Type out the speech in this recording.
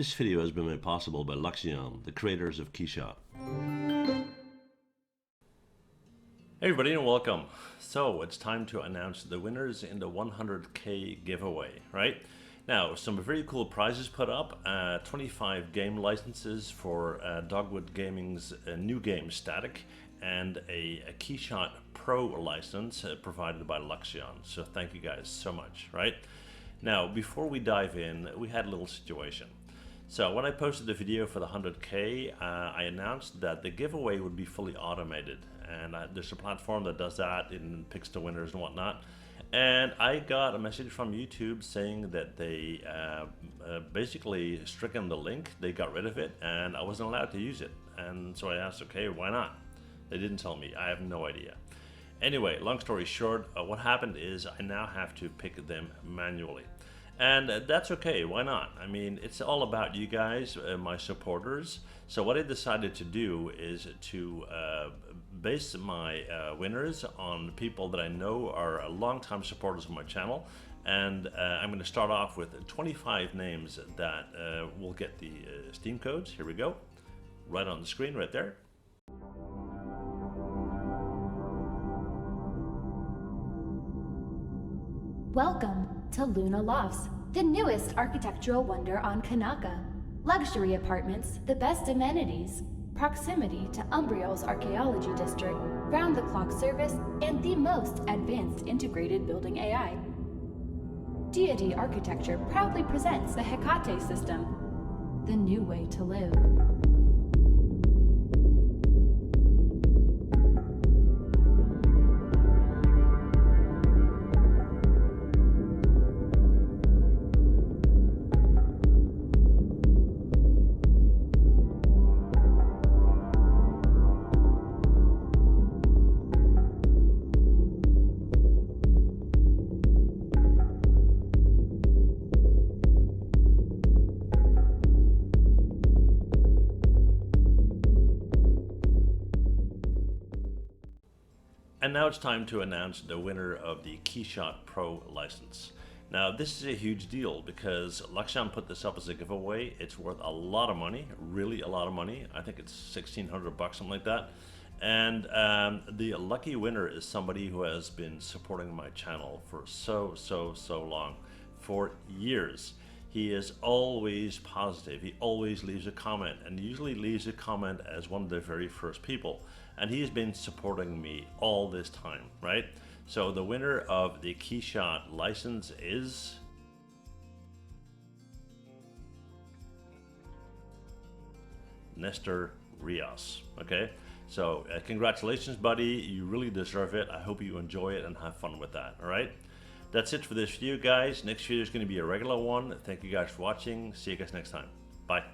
This video has been made possible by Luxion, the creators of Keyshot. Hey everybody and welcome. So it's time to announce the winners in the 100k giveaway, right? Now, some very cool prizes put up, 25 game licenses for Dogwood Gaming's new game Static, and a Keyshot Pro license provided by Luxion. So thank you guys so much, right? Now, before we dive in, we had a little situation. So when I posted the video for the 100k, I announced that the giveaway would be fully automated, and there's a platform that does that and picks the winners and whatnot. And I got a message from YouTube saying that they basically stricken the link, they got rid of it, and I wasn't allowed to use it. And so I asked, okay, why not? They didn't tell me, I have no idea. Anyway, long story short, what happened is I now have to pick them manually. And that's okay, why not? I mean, it's all about you guys, my supporters. So what I decided to do is to base my winners on people that I know are longtime supporters of my channel. And I'm going to start off with 25 names that will get the Steam codes. Here we go, right on the screen right there. Welcome to Luna Lofts, the newest architectural wonder on Kanaka. Luxury apartments, the best amenities, proximity to Umbriel's archaeology district, round-the-clock service, and the most advanced integrated building AI. Deity Architecture proudly presents the Hecate system, the new way to live. And now it's time to announce the winner of the Keyshot Pro license. Now this is a huge deal because Luxion put this up as a giveaway. It's worth a lot of money, really a lot of money. I think it's 1,600 bucks, something like that. And the lucky winner is somebody who has been supporting my channel for so long, for years. He is always positive, he always leaves a comment, and usually leaves a comment as one of the very first people. And he has been supporting me all this time, right? So the winner of the Keyshot license is Nestor Rios, okay? So congratulations, buddy, you really deserve it. I hope you enjoy it and have fun with that, all right? That's it for this video, guys. Next video is going to be a regular one. Thank you guys for watching. See you guys next time. Bye.